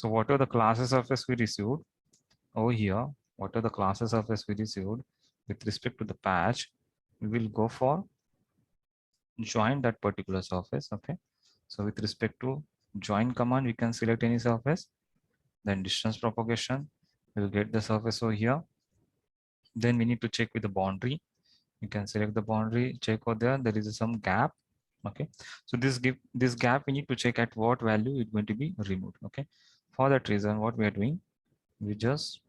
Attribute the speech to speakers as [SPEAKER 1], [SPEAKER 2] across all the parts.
[SPEAKER 1] So what are the classes surface we received over here? What are the classes surface we received with respect to the patch? We will go for join that particular surface. Okay, so with respect to join command, we can select any surface, then distance propagation, we'll get the surface over here. Then we need to check with the boundary. You can select the boundary, check over there is some gap. Okay, so this gap we need to check at what value it's going to be removed. Okay, for that reason what we are doing, we just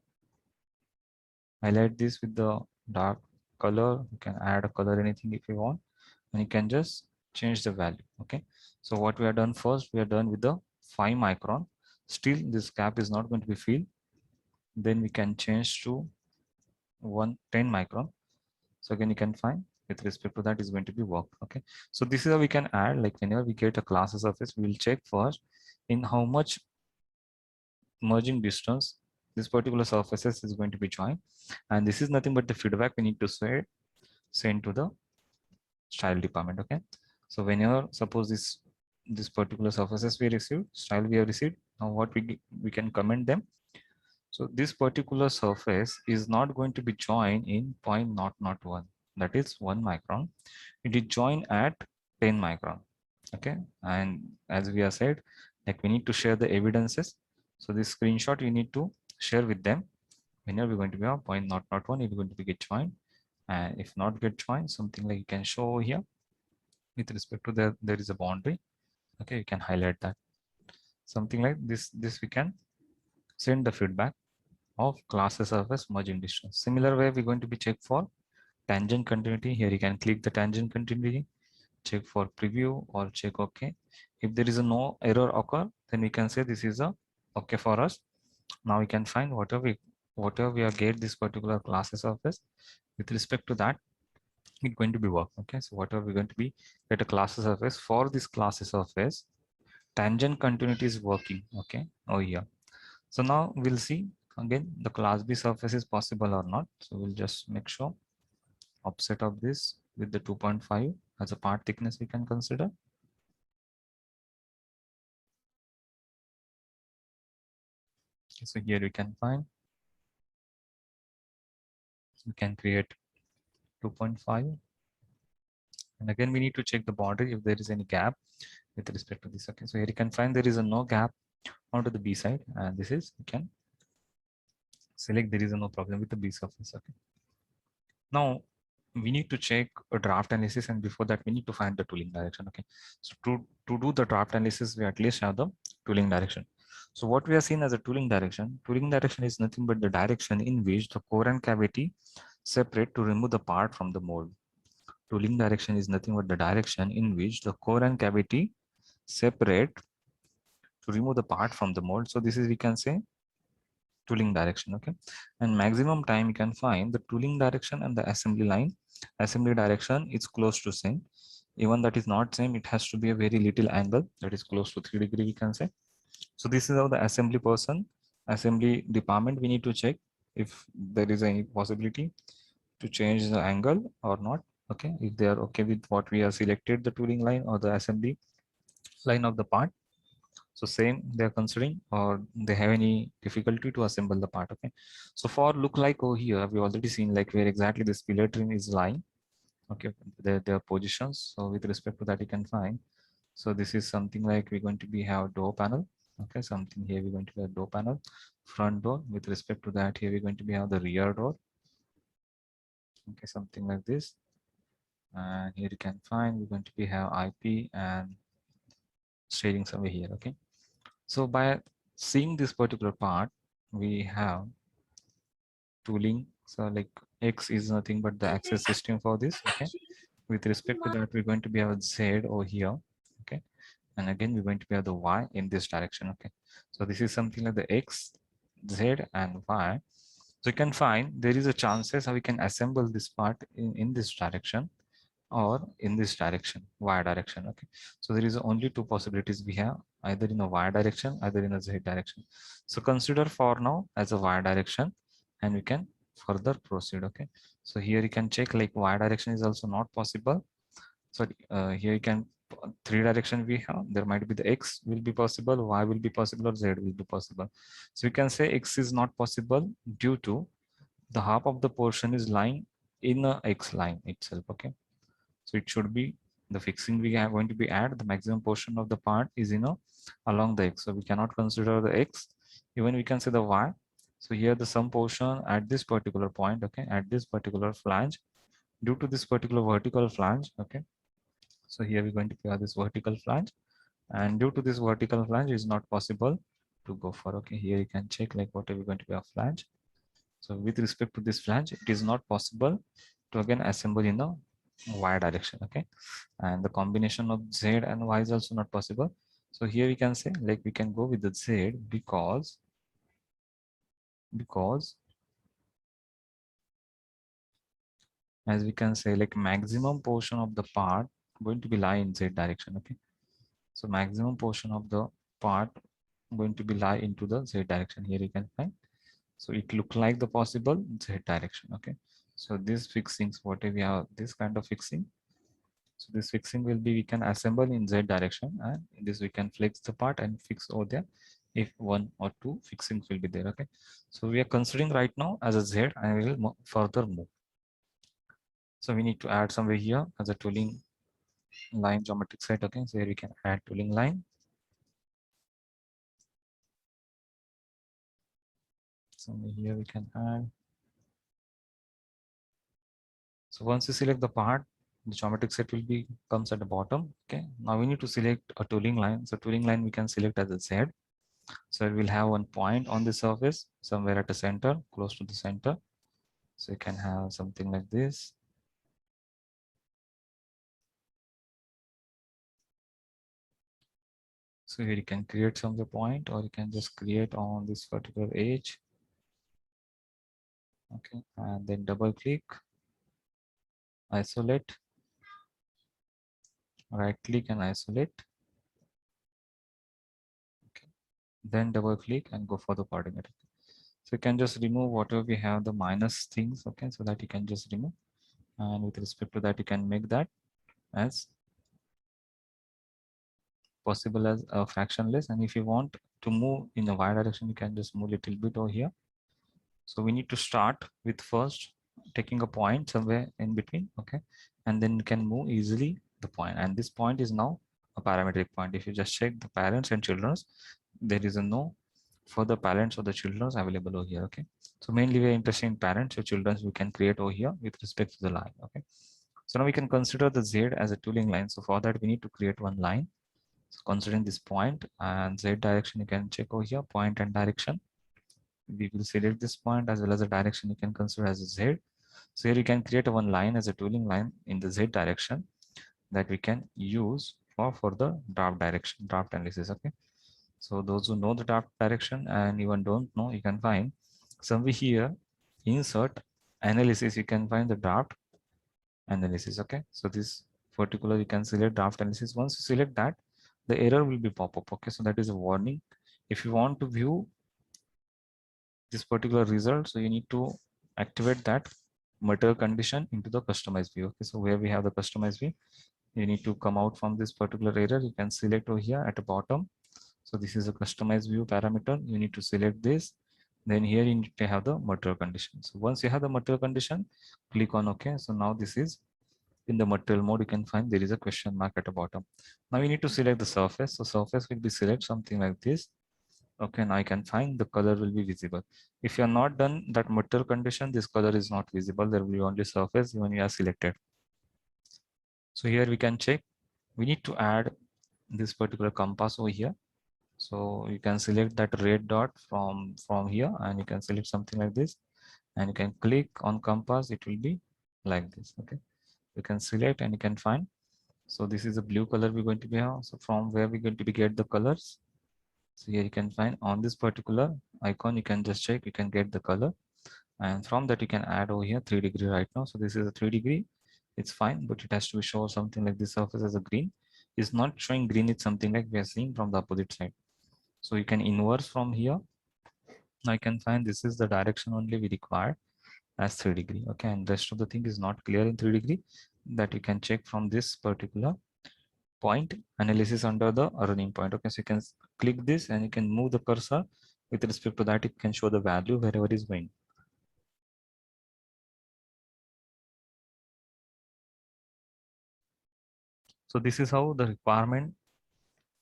[SPEAKER 1] highlight this with the dark color. You can add a color anything if you want, and you can just change the value. Okay, so what we have done first, we are done with the 5 micron. Still this gap is not going to be filled. Then we can change to 110 micron. So again you can find with respect to that is going to be worked. Okay, so this is how we can add, like whenever we get a class surface, we will check first in how much merging distance this particular surfaces is going to be joined, and this is nothing but the feedback we need to send to the style department. Okay, so whenever suppose this particular surfaces we received, style we have received, now what we can comment them. So this particular surface is not going to be joined in 0.001, that is 1 micron. It is joined at 10 micron. Okay, and as we have said, like we need to share the evidences. So this screenshot you need to share with them. Whenever we're going to be on 0.001, it's going to be get joined, and if not get joined, something like you can show over here with respect to there is a boundary. Okay, you can highlight that, something like this we can send the feedback of classes surface merging distance. Similar way, we're going to be check for tangent continuity. Here you can click the tangent continuity, check for preview or check OK. If there is a no error occur, then we can say this is a OK for us. Now we can find whatever we are get this particular classes surface with respect to that, it's going to be work. Okay, so whatever we're going to be get a classes surface for this classes surface, tangent continuity is working. Okay, oh yeah. So now we'll see again the class B surface is possible or not. So we'll just make sure offset of this with the 2.5 as a part thickness we can consider. So here we can find, we can create 2.5, and again we need to check the boundary if there is any gap with respect to this. Okay, so here you can find there is a no gap onto the B side, and this is you can select there is no problem with the B surface. Okay, now we need to check a draft analysis, and before that we need to find the tooling direction. Okay, so to do the draft analysis, we at least have the tooling direction. So what we are seeing as a tooling direction is nothing but the direction in which the core and cavity separate to remove the part from the mold. Tooling direction is nothing but the direction in which the core and cavity separate to remove the part from the mold. So this is, we can say, tooling direction. Okay, and maximum time you can find the tooling direction and the assembly line. Assembly direction is close to same. Even that is not same, it has to be a very little angle that is close to 3 degree, we can say. So this is how the assembly department we need to check if there is any possibility to change the angle or not. Okay, if they are okay with what we have selected, the tooling line or the assembly line of the part, so same they are considering, or they have any difficulty to assemble the part. Okay, so for look like over here we already seen like where exactly this pillar trim is lying. Okay, their positions. So with respect to that you can find, so this is something like we're going to be have door panel. Okay, something here we're going to be a door panel, front door. With respect to that, here we're going to be have the rear door. Okay, something like this. And here you can find we're going to be have IP and steering somewhere here. Okay, so by seeing this particular part, we have tooling. So like X is nothing but the access system for this. Okay, with respect to that, we're going to be have Z over here. Okay, and again we're going to be have the Y in this direction. Okay, so this is something like the X, Z, and Y. So you can find there is a chances how we can assemble this part in this direction or in this direction, Y direction. Okay, so there is only two possibilities we have, either in a Y direction, either in a Z direction. So consider for now as a Y direction, and we can further proceed. Okay, so here you can check like Y direction is also not possible. So here you can three direction we have, there might be the X will be possible, Y will be possible, or Z will be possible. So we can say X is not possible due to the half of the portion is lying in a X line itself. Okay. So it should be the fixing we are going to be add, the maximum portion of the part is along the X. So we cannot consider the X, even we can say the Y. So here the some portion at this particular point, okay, at this particular flange, due to this particular vertical flange, okay. So here we're going to have this vertical flange, and due to this vertical flange is not possible to go for. Okay, here you can check like what are we going to be a flange. So with respect to this flange, it is not possible to again assemble in a Y direction. Okay, and the combination of Z and Y is also not possible. So here we can say like we can go with the Z because as we can say like maximum portion of the part going to be lie in Z direction. Okay, so maximum portion of the part going to be lie into the Z direction. Here you can find. So it look like the possible Z direction. Okay, so this fixings, whatever we have, this kind of fixing. So this fixing will be, we can assemble in Z direction, and in this we can flex the part and fix over there if one or two fixings will be there. Okay, so we are considering right now as a Z, and we will further move. So we need to add somewhere here as a tooling line geometric set. Okay, so here we can add tooling line. So here we can add. So once you select the part, the geometric set will be comes at the bottom. Okay, now we need to select a tooling line. So tooling line we can select as a Z. So it will have one point on the surface somewhere at the center, close to the center. So you can have something like this. So here you can create some of the point, or you can just create on this particular edge. Okay, and then double click, isolate, right click and isolate. Okay, then double click and go for the coordinate. So you can just remove whatever we have the minus things. Okay, so that you can just remove, and with respect to that you can make that as possible as a fractionless. And if you want to move in the y direction, you can just move a little bit over here. So we need to start with first taking a point somewhere in between. Okay, and then you can move easily the point, and this point is now a parametric point. If you just check the parents and children's, there is a no further parents or the children's available over here. Okay, so mainly we are interested in parents or children's. We can create over here with respect to the line. Okay, so now we can consider the Z as a tooling line. So for that we need to create one line. So considering this point and Z direction, you can check over here point and direction. We will select this point as well as the direction you can consider as a Z. So here you can create one line as a tooling line in the Z direction that we can use for the draft direction, draft analysis. Okay, so those who know the draft direction and even don't know, you can find somewhere here insert analysis, you can find the draft analysis. Okay, so this particular you can select draft analysis. Once you select that, the error will be pop up. Okay, so that is a warning. If you want to view this particular result, so you need to activate that material condition into the customized view. Okay, so where we have the customized view, you need to come out from this particular error. You can select over here at the bottom. So this is a customized view parameter. You need to select this. Then here you need to have the material condition. So once you have the material condition, click on OK. So now this is in the material mode. You can find there is a question mark at the bottom. Now you need to select the surface. So surface will be select something like this. Okay, now I can find the color will be visible. If you are not done that material condition, this color is not visible. There will be only surface when you are selected. So here we can check. We need to add this particular compass over here. So you can select that red dot from here, and you can select something like this, and you can click on compass. It will be like this. Okay, you can select and you can find. So this is a blue color we're going to be have. So from where we're going to be get the colors. So here you can find on this particular icon, you can just check, you can get the color, and from that you can add over here 3 degree right now. So this is a 3 degree, it's fine, but it has to show something like this surface as a green. It's not showing green, it's something like we are seeing from the opposite side. So you can inverse from here. I can find this is the direction only we require as 3 degree. Okay, and rest of the thing is not clear in 3 degree, that you can check from this particular point analysis under the running point. Okay, so you can click this and you can move the cursor. With respect to that, it can show the value wherever it is going. So this is how the requirement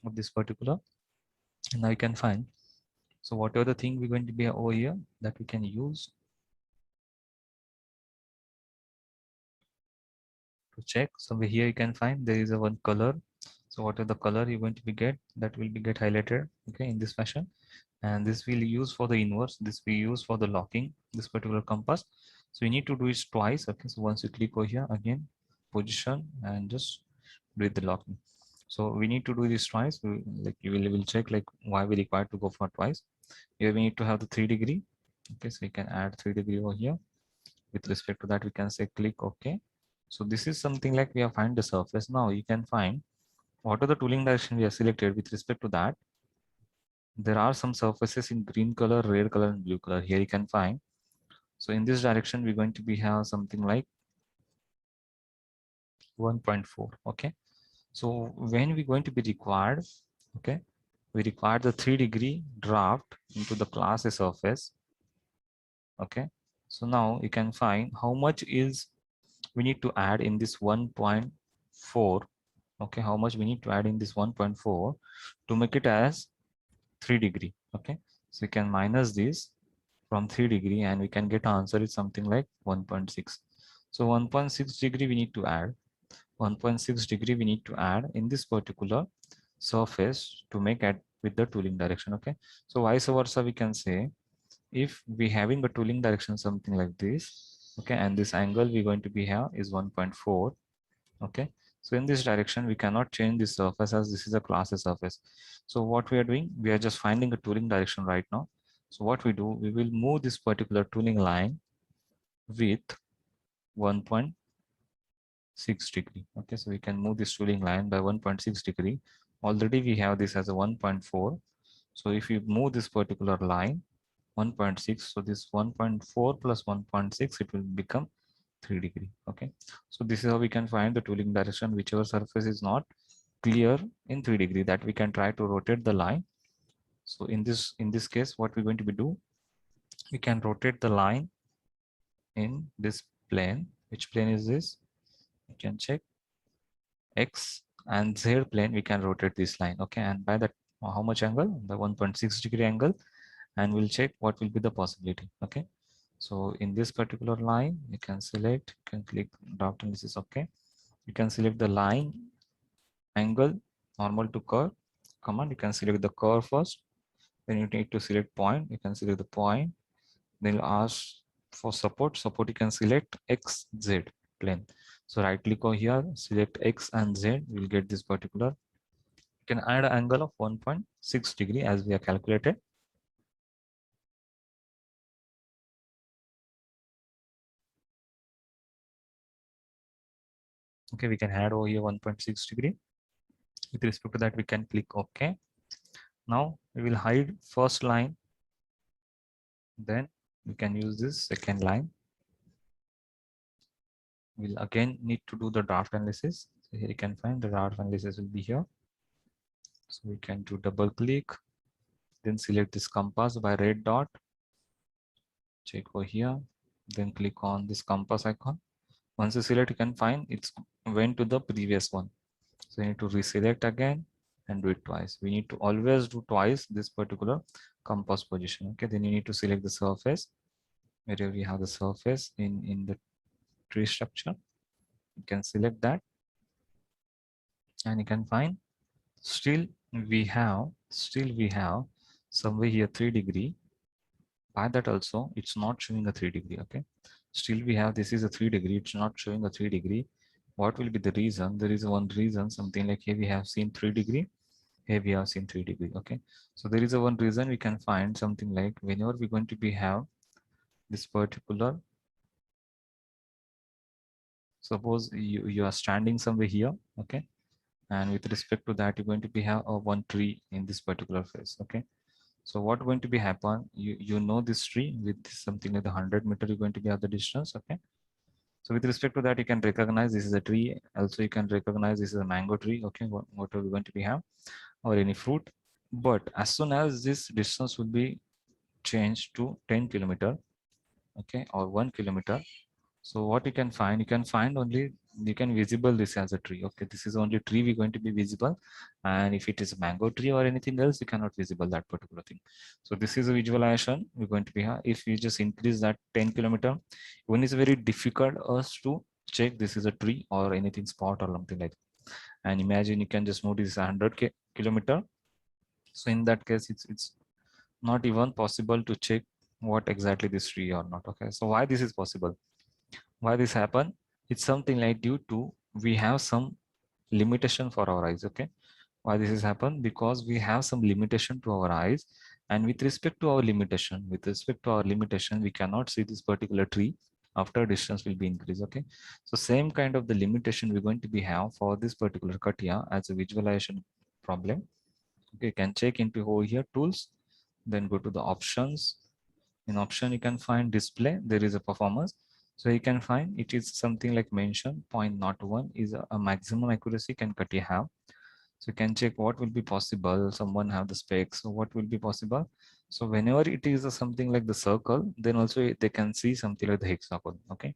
[SPEAKER 1] of this particular. And now you can find. So whatever the thing we're going to be over here that we can use to check. So over here you can find there is a one color. So whatever the color you're going to be get, that will be get highlighted, okay, in this fashion. And this will use for the inverse, this we use for the locking this particular compass. So you need to do it twice. Okay, so once you click over here again, position and just do the locking. So we need to do this twice. Like you will check like why we required to go for twice. Here we need to have the 3 degree. Okay, so you can add 3 degree over here. With respect to that, we can say click OK. So this is something like we have find the surface. Now you can find what are the tooling direction we have selected. With respect to that, there are some surfaces in green color, red color, and blue color. Here you can find. So in this direction, we're going to be have something like 1.4. Okay. So when we're going to be required, okay, we require the 3 degree draft into the class A surface. Okay. So now you can find how much is we need to add in this 1.4. Okay, how much we need to add in this 1.4 to make it as 3 degree. Okay, so we can minus this from 3 degree and we can get answer is something like 1.6. So 1.6 degree we need to add. 1.6 degree we need to add in this particular surface to make it with the tooling direction. Okay, so vice versa we can say if we having a tooling direction something like this, okay, and this angle we're going to be here is 1.4. Okay, so in this direction we cannot change this surface as this is a class A surface. So what we are doing, we are just finding a tooling direction right now. So what we do, we will move this particular tooling line with 1.6 degree. Okay, so we can move this tooling line by 1.6 degree. Already we have this as a 1.4. So if you move this particular line 1.6, so this 1.4 plus 1.6, it will become 3 degree. Okay, so this is how we can find the tooling direction. Whichever surface is not clear in 3 degree, that we can try to rotate the line. So in this case, what we're going to be do, we can rotate the line in this plane. Which plane is this? You can check X and Z plane. We can rotate this line. Okay, and by that how much angle? The 1.6 degree angle, and we'll check what will be the possibility. Okay, so in this particular line, you can select, you can click draft analysis. Okay, you can select the line angle normal to curve command. You can select the curve first, then you need to select point. You can select the point, then you'll ask for support. You can select X Z plane. So right click over here, select X and Z. We'll get this particular. You can add an angle of 1.6 degree as we are calculated. Okay, we can add over here 1.6 degree. With respect to that, we can click OK. Now we will hide first line, then we can use this second line. We'll again need to do the draft analysis. So here you can find the draft analysis will be here. So we can do double click, then select this compass by red dot, check over here, then click on this compass icon. Once you select, you can find it's went to the previous one. So you need to reselect again and do it twice. We need to always do twice this particular compass position. Okay, then you need to select the surface. Wherever we have the surface in the tree structure, you can select that and you can find still we have somewhere here 3 degree. By that also it's not showing a 3 degree. Okay, still we have this is a 3 degree, it's not showing a 3 degree. What will be the reason? There is one reason, something like here we have seen 3 degree, here we have seen 3 degree. Okay, so there is a one reason we can find something like whenever we're going to be have this particular, suppose you are standing somewhere here. Okay, and with respect to that you're going to be have a one tree in this particular phase. Okay, so what going to be happen, you know this tree with something like the 100 meter you're going to be at the distance. Okay, So with respect to that, you can recognize this is a tree. Also, you can recognize this is a mango tree. Okay, what are we going to be have, or any fruit. But as soon as this distance will be changed to 10 kilometer, okay, or 1 kilometer, so what you can find only, you can visible this as a tree. Okay, this is only tree we're going to be visible, and if it is a mango tree or anything else, you cannot visible that particular thing. So this is a visualization we're going to be have. If you just increase that 10 kilometer, when it's very difficult us to check this is a tree or anything spot or something like that. And imagine you can just move this 100 kilometer. So in that case, it's not even possible to check what exactly this tree or not. Okay, so why this is possible? Why this happen? It's something like due to we have some limitation for our eyes. Okay, why this is happen? Because we have some limitation to our eyes, and with respect to our limitation, we cannot see this particular tree after distance will be increased. Okay, so same kind of the limitation we're going to be have for this particular CATIA as a visualization problem. Okay, you can check into over here tools, then go to the options. In option you can find display, there is a performance. So you can find it is something like mention 0.01 is a maximum accuracy can CATIA have. So you can check what will be possible, someone have the specs, so what will be possible. So whenever it is a something like the circle, then also they can see something like the hexagon. Okay,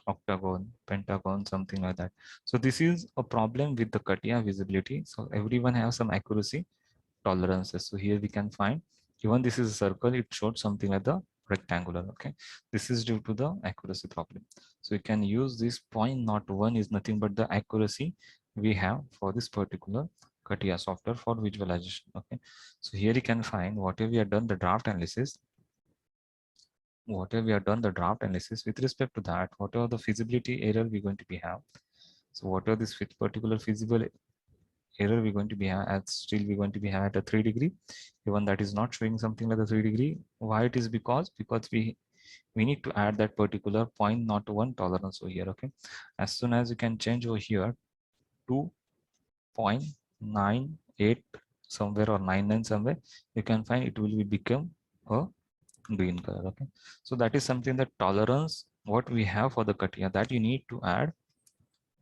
[SPEAKER 1] octagon, pentagon, something like that. So this is a problem with the CATIA visibility. So everyone has some accuracy tolerances. So here we can find, even this is a circle, it showed something like the rectangular. Okay, this is due to the accuracy problem. So you can use this 0.01 is nothing but the accuracy we have for this particular CATIA software for visualization. Okay, so here you can find whatever we have done the draft analysis, with respect to that, whatever the feasibility error we're going to be have. So whatever this particular feasible error we're going to be at, still we're going to be at a 3 degree, even that is not showing something like a 3 degree. Why it is? Because we need to add that particular 0.01 tolerance over here. Okay, as soon as you can change over here to 0.98 somewhere or 99 somewhere, you can find it will be become a green color. Okay, so that is something that tolerance what we have for the CATIA that you need to add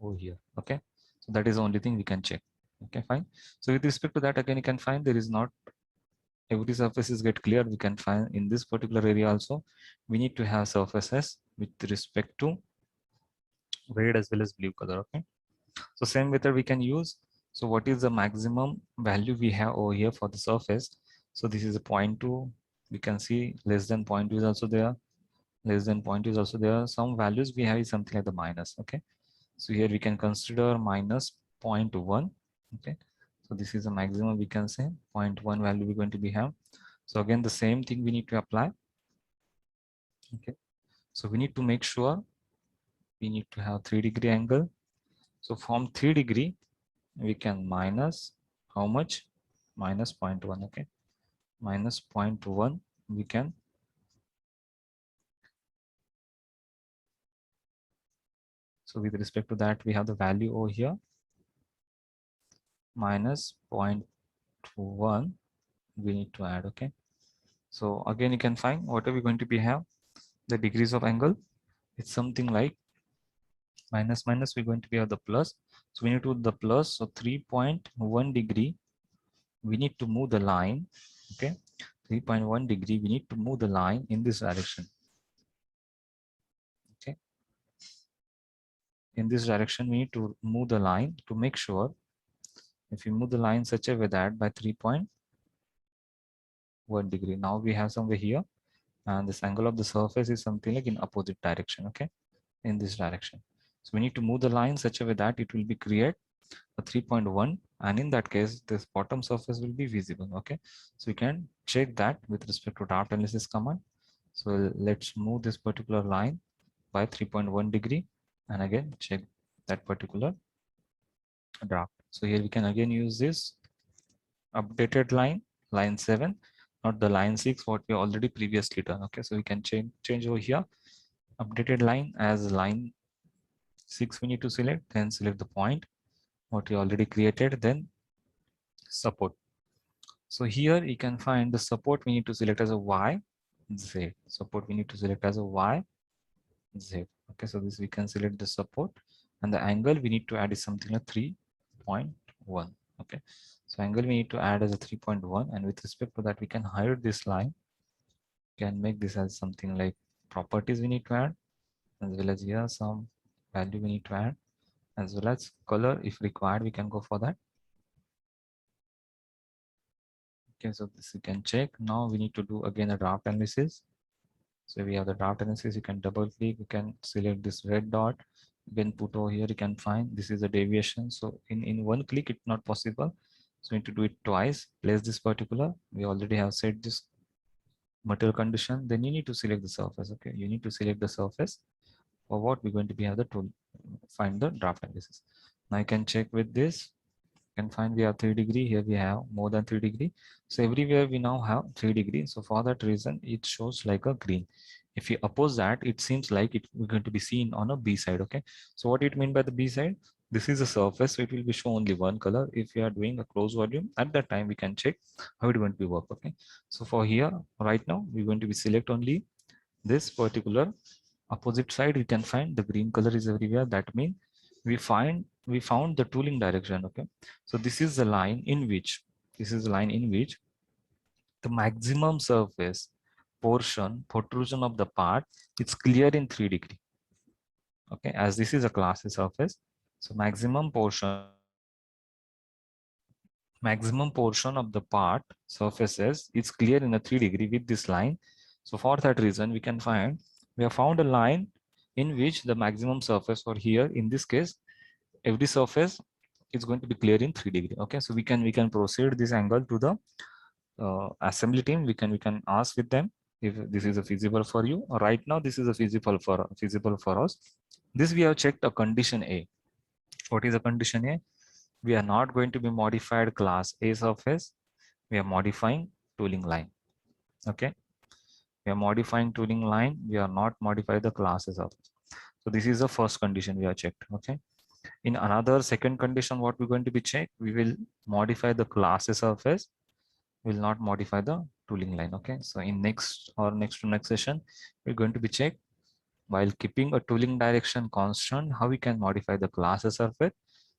[SPEAKER 1] over here. Okay, so that is the only thing we can check. Okay, fine. So with respect to that, again you can find there is not every surfaces get clear. We can find in this particular area also we need to have surfaces with respect to red as well as blue color. Okay, so same method we can use. So what is the maximum value we have over here for the surface? So this is a 0.2. We can see less than 0.2 is also there, less than 0.2 is also there. Some values we have is something like the minus. Okay, so here we can consider minus 0.1. Okay, so this is a maximum we can say 0.1 value we're going to be have. So again the same thing we need to apply. Okay, so we need to make sure we need to have 3 degree angle. So from 3 degree we can minus how much? Minus 0.1. Okay, minus 0.1 we can. So with respect to that we have the value over here minus 0.1 we need to add. Okay, so again you can find what are we going to be have the degrees of angle. It's something like minus minus we're going to be have the plus. So we need to do the plus. So 3.1 degree we need to move the line. Okay, 3.1 degree we need to move the line in this direction. Okay, in this direction we need to move the line to make sure if you move the line such a way that by 3.1 degree, now we have somewhere here, and this angle of the surface is something like in opposite direction. Okay, in this direction. So we need to move the line such a way that it will be create a 3.1, and in that case this bottom surface will be visible. Okay, so you can check that with respect to draft analysis command. So let's move this particular line by 3.1 degree and again check that particular draft. So here we can again use this updated line 7, not the line 6 what we already previously done. Okay, so we can change over here updated line as line 6 we need to select, then select the point what you already created, then support. So here you can find the support we need to select as a Y, Z. Support we need to select as a Y, Z. Okay, so this we can select the support, and the angle we need to add is something like 3.1. Okay, so angle we need to add as a 3.1, and with respect to that we can hide this line, can make this as something like properties we need to add, as well as here some value we need to add, as well as color if required we can go for that. Okay, so this you can check. Now we need to do again a draft analysis. So we have the draft analysis, you can double click, you can select this red dot, then put over here, you can find this is a deviation. So in one click, it's not possible. So we need to do it twice, place this particular, we already have set this material condition, then you need to select the surface. Okay, you need to select the surface for what we're going to be have the tool, find the draft analysis. Now you can check with this, can find we have 3 degree, here we have more than 3 degree, so everywhere we now have 3 degree. So for that reason it shows like a green. If you oppose that, it seems like it we're going to be seen on a B side. Okay, so what it mean by the B side, this is a surface, so it will be shown only one color. If you are doing a close volume, at that time we can check how it going to be work. Okay, so for here right now we're going to be select only this particular opposite side. You can find the green color is everywhere, that means we found the tooling direction. Okay, so this is the line in which, this is the line in which the maximum surface portion protrusion of the part is clear in 3 degree. Okay, as this is a class surface, so maximum portion of the part surfaces is clear in a 3 degree with this line. So for that reason we can find, we have found a line in which the maximum surface, or here in this case every surface is going to be clear in 3 degree. Okay, so we can proceed this angle to the assembly team. We can ask with them if this is a feasible for you. Right now this is a feasible for us. This we have checked a condition A. What is a condition A? We are not going to be modified class A surface, we are modifying tooling line. Okay, we are modifying tooling line, we are not modify the classes of. So this is the first condition we have checked. Okay, in another second condition what we're going to be check, we will modify the classes surface, will not modify the tooling line. Okay, so in next or next to next session we're going to be check, while keeping a tooling direction constant, how we can modify the classes surface.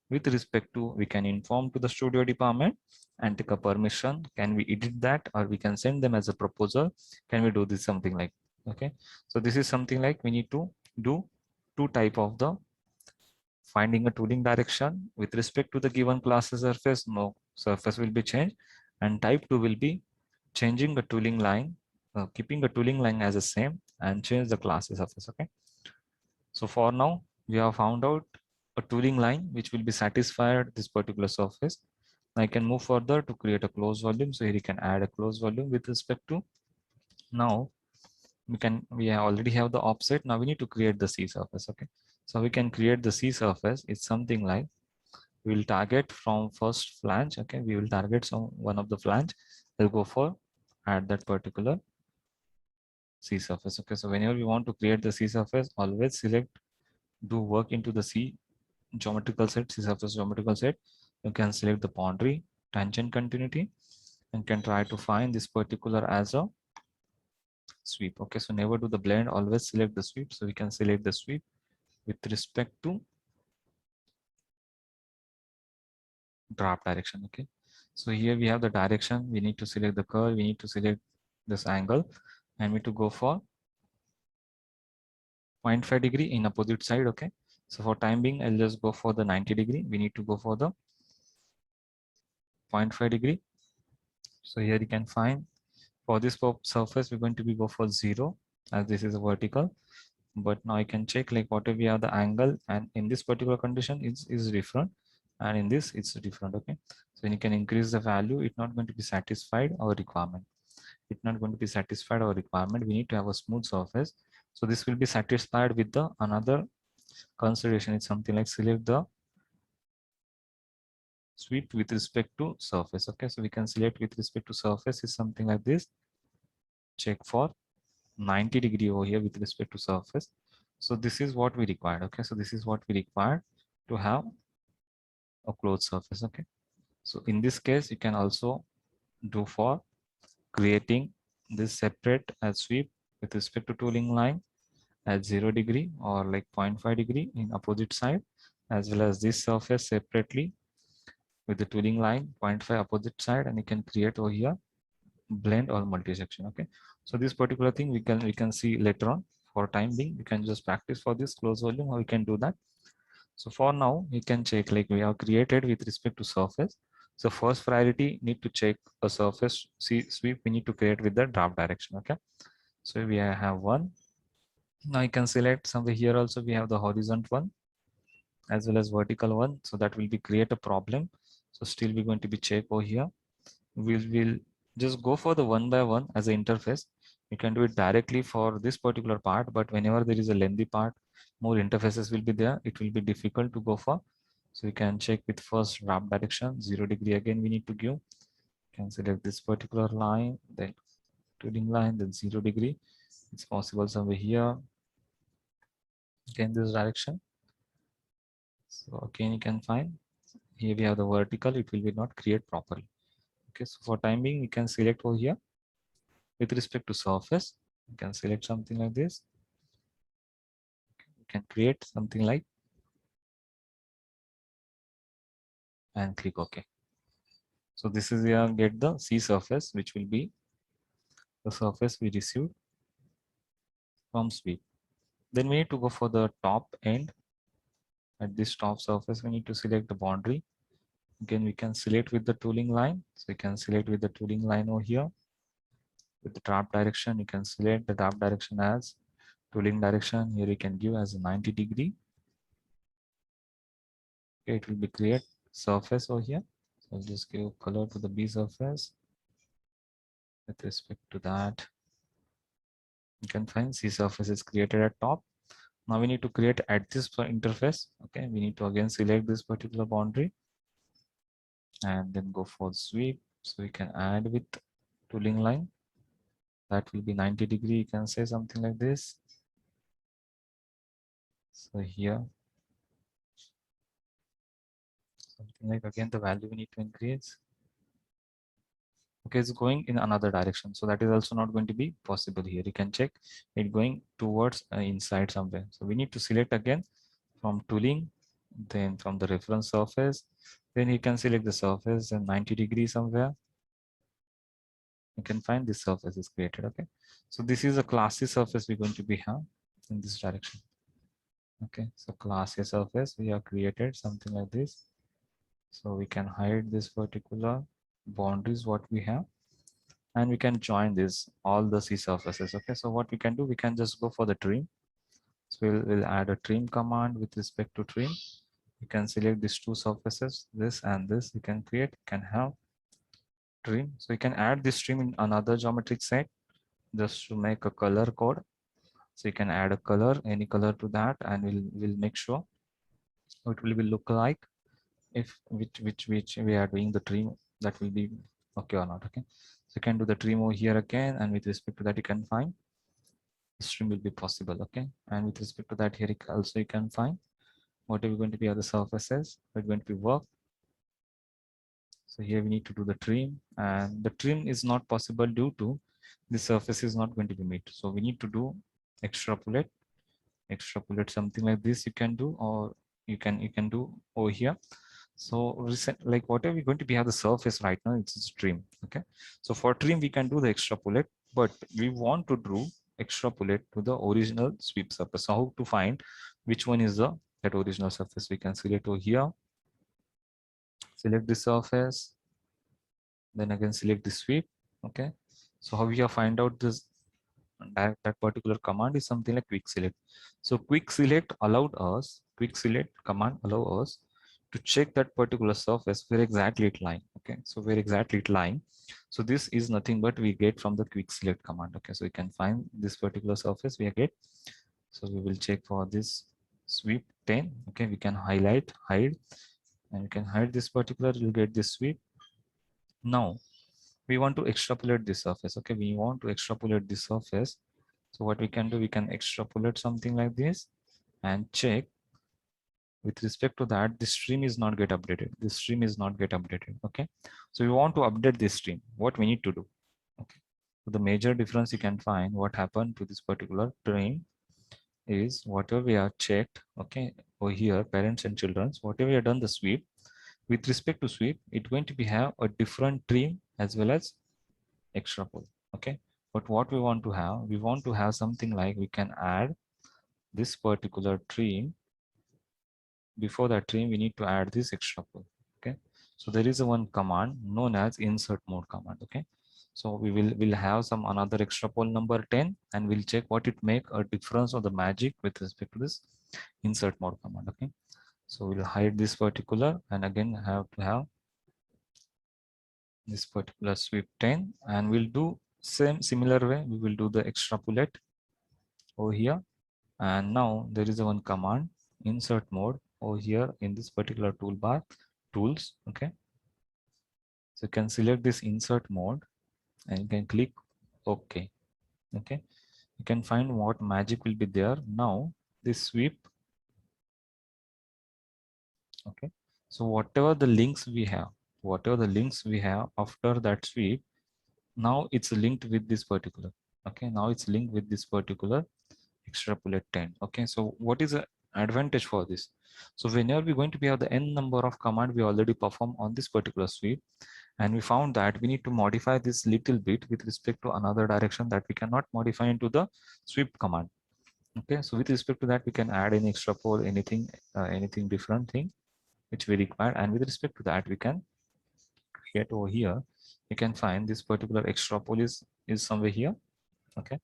[SPEAKER 1] With respect to, we can inform to the studio department and take a permission, can we edit that, or we can send them as a proposal, can we do this something like. Okay, so this is something like we need to do two type of the finding a tooling direction with respect to the given classes surface, no surface will be changed, and type 2 will be changing a tooling line, keeping a tooling line as the same and change the classes surface. Okay, so for now we have found out a tooling line which will be satisfied this particular surface. I can move further to create a closed volume. So here you can add a closed volume with respect to, now we already have the offset. Now we need to create the C surface. Okay, so we can create the C surface. It's something like, we will target from first flange. Okay, we will target some one of the flange, we'll go for add that particular C surface. Okay, so whenever we want to create the C surface, always select do work into the C geometrical set, C surface geometrical set. You can select the boundary tangent continuity and can try to find this particular as a sweep. Okay, so never do the blend, always select the sweep. So we can select the sweep with respect to draft direction. Okay, so here we have the direction, we need to select the curve, we need to select this angle, and we to go for 0.5 degree in opposite side. Okay, so for time being I'll just go for the 90 degree, we need to go for the 0.5 degree. So here you can find, for this surface we're going to be go for 0, as this is a vertical. But now I can check like whatever we have the angle, and in this particular condition is different, and in this it's different. Okay, so when you can increase the value, it's not going to be satisfied our requirement, it's not going to be satisfied our requirement. We need to have a smooth surface, so this will be satisfied with the another consideration. It's something like select the sweep with respect to surface. Okay, so we can select with respect to surface is something like this, check for 90 degree over here with respect to surface. So this is what we required. Okay, so this is what we required to have a closed surface. Okay, so in this case you can also do for creating this separate as sweep with respect to tooling line, at 0 degree or like 0.5 degree in opposite side, as well as this surface separately with the tooling line 0.5 opposite side, and you can create over here blend or multi-section. Okay, so this particular thing we can see later on. For time being, we can just practice for this close volume how we can do that. So for now, you can check like we have created with respect to surface. So first priority need to check a surface sweep we need to create with the draft direction. Okay, so we have one. Now you can select somewhere here also we have the horizontal one as well as vertical one. So that will be create a problem. So still we're going to be check over here. We'll just go for the one by one as an interface. You can do it directly for this particular part, but whenever there is a lengthy part, more interfaces will be there. It will be difficult to go for. So you can check with first wrap direction, 0 degree again we need to give. You can select this particular line, then tooling line, then 0 degree. It's possible somewhere here. Again this direction. So again you can find here we have the vertical, it will be not create properly. Okay, so for time being, we can select over here with respect to surface. You can select something like this. You can create something like and click OK. So this is here get the C surface, which will be the surface we received from sweep. Then we need to go for the top end. At this top surface, we need to select the boundary. Again, we can select with the tooling line. So you can select with the tooling line over here. With the draft direction, you can select the draft direction as tooling direction. Here you can give as a 90 degree. Okay, it will be create surface over here. So I'll just give color to the B surface. With respect to that, you can find C surface is created at top. Now we need to create at this interface. Okay, we need to again select this particular boundary and then go for sweep. So we can add with tooling line. That will be 90 degree. You can say something like this. So here, something like again the value we need to increase. Okay, it's going in another direction, so that is also not going to be possible here. You can check it going towards inside somewhere. So we need to select again from tooling, then from the reference surface, then you can select the surface and 90 degrees somewhere. You can find this surface is created. Okay, so this is a class C surface we're going to be have in this direction. Okay, so class A surface we have created something like this. So we can hide this particular boundaries what we have, and we can join this all the C surfaces. Okay, so what we can do, we can just go for the trim. So we'll add a trim command with respect to trim. You can select these two surfaces, this and this. You can create, can have trim. So you can add this trim in another geometric set just to make a color code. So you can add a color, any color to that, and we'll make sure it will be look like if which we are doing the trim, that will be okay or not. Okay, so you can do the trim over here again, and with respect to that you can find stream will be possible. Okay, and with respect to that here also you can find what are going to be other surfaces that are going to be work. So here we need to do the trim, and the trim is not possible due to the surface is not going to be met. So we need to do extrapolate something like this you can do, or you can do over here. So recent, like whatever we're going to be have the surface right now, it's a trim. Okay, so for trim we can do the extrapolate, but we want to do extrapolate to the original sweep surface. So how to find which one is the that original surface? We can select over here, select the surface, then again select the sweep. Okay, so how we have find out this that particular command is something like quick select. So quick select command allow us to check that particular surface where exactly it lying. Okay, so where exactly it lying. So this is nothing but we get from the quick select command. Okay, so we can find this particular surface we get. So we will check for this sweep 10. Okay, we can highlight, hide, and we can hide this particular, you'll get this sweep. Now we want to extrapolate this surface. Okay, we want to extrapolate this surface. So what we can do, we can extrapolate something like this and check with respect to that this stream is not get updated. This stream is not get updated. Okay, so we want to update this stream. What we need to do? Okay, so the major difference you can find what happened to this particular trim. is whatever we have checked, okay, over here, parents and children's, whatever we have done the sweep, with respect to sweep, it's going to be have a different trim as well as extrapole, okay. But what we want to have something like we can add this particular trim. Before that trim, we need to add this extrapole, okay. So there is a one command known as insert mode command, okay. So will have some another extrapole number 10, and we'll check what it make a difference of the magic with respect to this insert mode command, okay. So we'll hide this particular, and again have to have this particular sweep 10, and we'll do similar way. We will do the extrapolate over here, and now there is a one command insert mode over here in this particular toolbar tools, okay. So you can select this insert mode and you can click OK, okay. You can find what magic will be there now. This sweep, okay. So whatever the links we have after that sweep, now it's linked with this particular, okay. Now it's linked with this particular extrapolate 10, okay. So what is the advantage for this? So whenever we're going to be have the n number of command we already perform on this particular sweep, and we found that we need to modify this little bit with respect to another direction that we cannot modify into the sweep command, okay. So with respect to that, we can add any extrapole, anything different thing which we require, and with respect to that, we can get over here. You can find this particular extrapole is somewhere here, okay.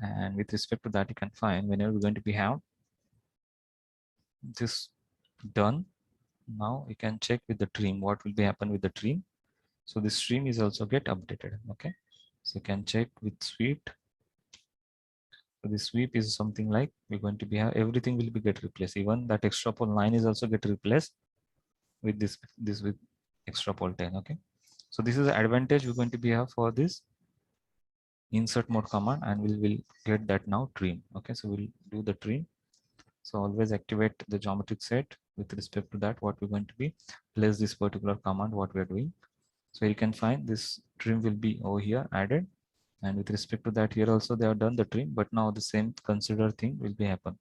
[SPEAKER 1] And with respect to that, you can find whenever we're going to be have this done. Now you can check with the trim what will be happen with the trim. So this stream is also get updated, okay. So you can check with sweep. So the sweep is something like we're going to be have everything will be get replaced. Even that extrapole 9 is also get replaced with this with extrapole 10, okay. So this is the advantage we're going to be have for this insert mode command, and will get that now trim, okay. So we'll do the trim. So always activate the geometric set with respect to that what we're going to be place this particular command what we are doing. So you can find this trim will be over here added, and with respect to that, here also they have done the trim, but now the same consider thing will be happen.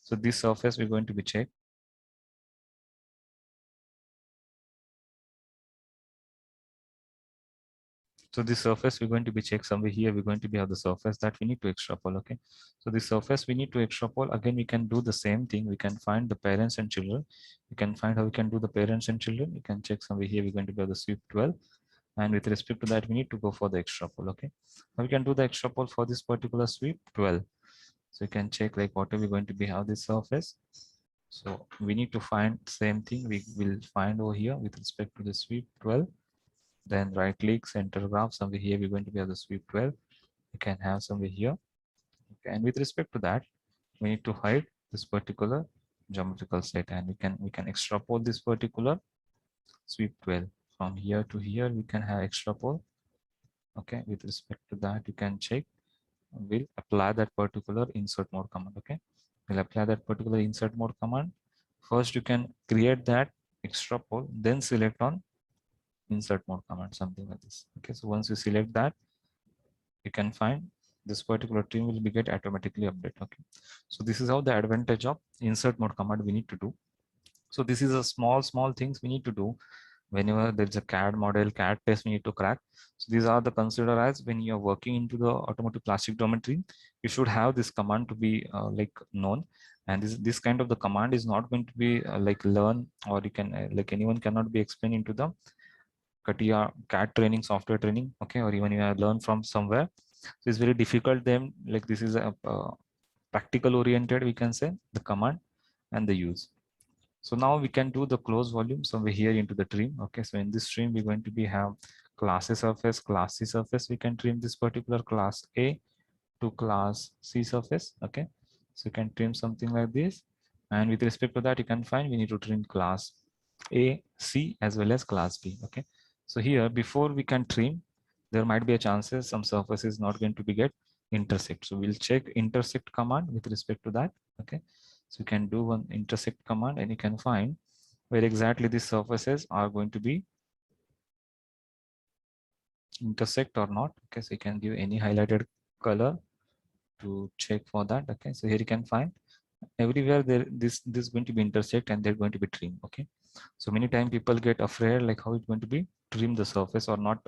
[SPEAKER 1] So this surface we're going to be check. So this surface we're going to be check somewhere here. We're going to be have the surface that we need to extrapolate, okay. So this surface we need to extrapolate. Again, we can do the same thing. We can find the parents and children. You can find how we can do the parents and children. You can check somewhere here. We're going to be have the sweep 12, and with respect to that, we need to go for the extrapole, okay. Now we can do the extrapole for this particular sweep 12. So you can check like what are we going to be have this surface. So we need to find same thing. We will find over here with respect to the sweep 12. Then right click center graph. Somewhere here we're going to be have the sweep 12. You can have somewhere here. Okay. And with respect to that, we need to hide this particular geometrical set, and we can extrapolate this particular sweep 12 from here to here. We can have extrapolate. Okay. With respect to that, you can check. We'll apply that particular insert mode command, okay. We'll apply that particular insert mode command. First you can create that extrapole, then select on insert mode command, something like this, okay. So once you select that, you can find this particular trim will be get automatically update, okay. So this is how the advantage of insert mode command we need to do. So this is a small things we need to do whenever there's a CAD model, CAD test we need to crack. So these are the consider as when you're working into the automotive plastic geometry, you should have this command to be like known. And this kind of the command is not going to be like learn, or you can like anyone cannot be explained into the CATIA CAD training, software training, okay, or even you have learned from somewhere. So it's very difficult them, like this is a practical oriented, we can say, the command and the use. So now we can do the close volume. So we're here into the trim. Okay, so in this trim, we're going to be have class A surface, class C surface. We can trim this particular class A to class C surface. Okay, so you can trim something like this. And with respect to that, you can find we need to trim class A, C as well as class B. Okay, so here before we can trim, there might be a chances some surface is not going to be get intersect. So we'll check intersect command with respect to that. Okay, so you can do one intersect command, and you can find where exactly these surfaces are going to be intersect or not. Okay, so you can give any highlighted color to check for that. Okay, so here you can find everywhere there this is going to be intersect and they're going to be trim. Okay, so many times people get afraid like how it's going to be trim the surface or not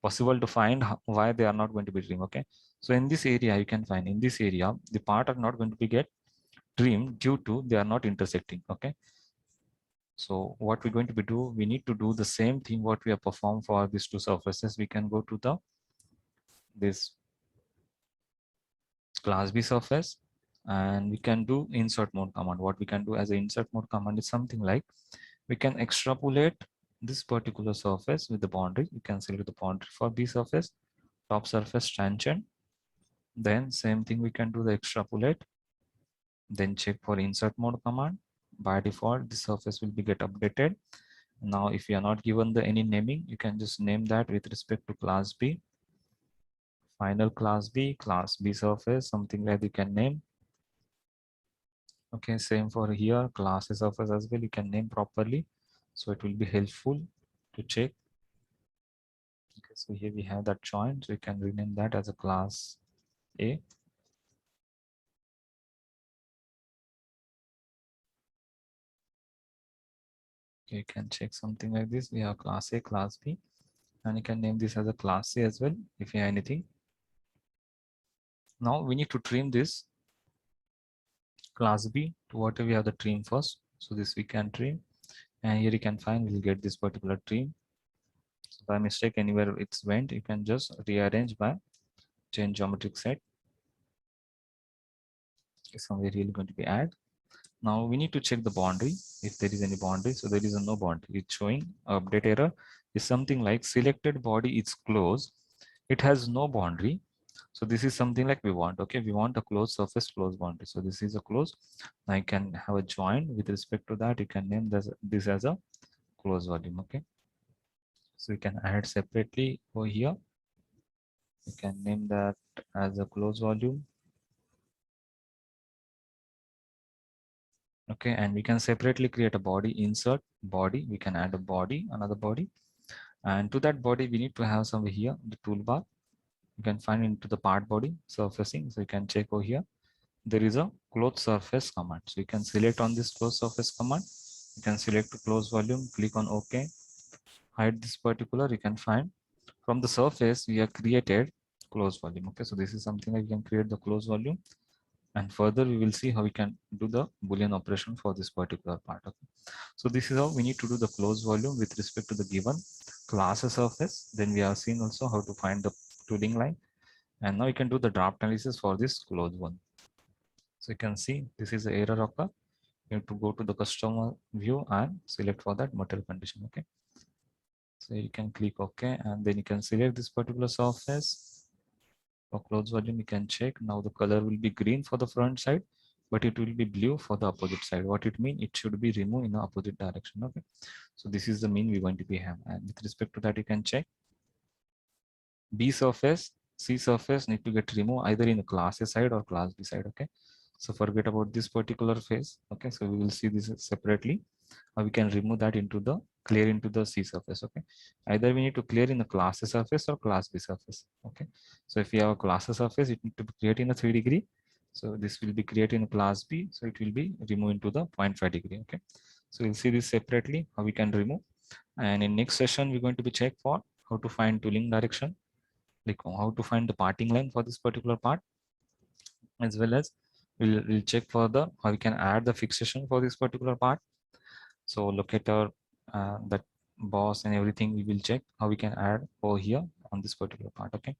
[SPEAKER 1] possible to find why they are not going to be trim. Okay, so in this area you can find in this area the part are not going to be get trimmed due to they are not intersecting. Okay, so what we're going to be do, we need to do the same thing what we have performed for these two surfaces. We can go to the this class B surface and we can do insert mode command. What we can do as an insert mode command is something like we can extrapolate this particular surface with the boundary. You can select the boundary for B surface, top surface tangent. Then same thing we can do the extrapolate. Then check for insert mode command. By default, the surface will be get updated. Now, if you are not given the any naming, you can just name that with respect to class B. Final class B surface, something like you can name. Okay, same for here, class A surface as well, you can name properly. So it will be helpful to check. Okay, so here we have that joint, so you can rename that as a class A. Okay, you can check something like this. We have class A, class B, and you can name this as a class C as well if you have anything. Now we need to trim this class B to whatever we have the trim first. So this we can trim, and here you can find we'll get this particular trim. So by mistake anywhere it's went, you can just rearrange by change geometric set. Okay, so we're really going to be add. Now we need to check the boundary if there is any boundary. So there is a no boundary. It's showing update error is something like selected body is closed. It has no boundary. So this is something like we want. Okay, we want a closed surface, closed boundary. So this is a closed. I can have a join with respect to that. You can name this as a closed volume. Okay, so you can add separately over here. You can name that as a closed volume. Okay, and we can separately create a body, insert body. We can add a body, another body, and to that body we need to have somewhere here the toolbar. You can find into the part body surfacing. So you can check over here. There is a closed surface command. So you can select on this closed surface command. You can select to close volume, click on OK, hide this particular. You can find from the surface we have created closed volume. Okay, so this is something that you can create the closed volume, and further we will see how we can do the Boolean operation for this particular part. Okay, so this is how we need to do the closed volume with respect to the given class surface. Then we have seen also how to find the tooling line, and now you can do the draft analysis for this closed one. So you can see this is the error occur. You have to go to the customer view and select for that material condition. Okay, so you can click OK, and then you can select this particular surface. For closed volume, you can check. Now the color will be green for the front side, but it will be blue for the opposite side. What it means, it should be removed in the opposite direction. Okay, so this is the mean we want to be have, and with respect to that, you can check B surface, C surface need to get removed either in the class A side or class B side. Okay, so forget about this particular phase. Okay, so we will see this separately. We can remove that into the clear into the C surface. Okay, either we need to clear in the class A surface or class B surface. Okay, so if you have a class A surface, it need to be created in a 3 degree. So this will be created in class B, so it will be removed into the 0.5 degree. Okay, so we'll see this separately how we can remove, and in next session we're going to be check for how to find tooling direction, like how to find the parting line for this particular part, as well as we'll check for the how we can add the fixation for this particular part. So locator, that boss and everything we will check how we can add over here on this particular part. Okay.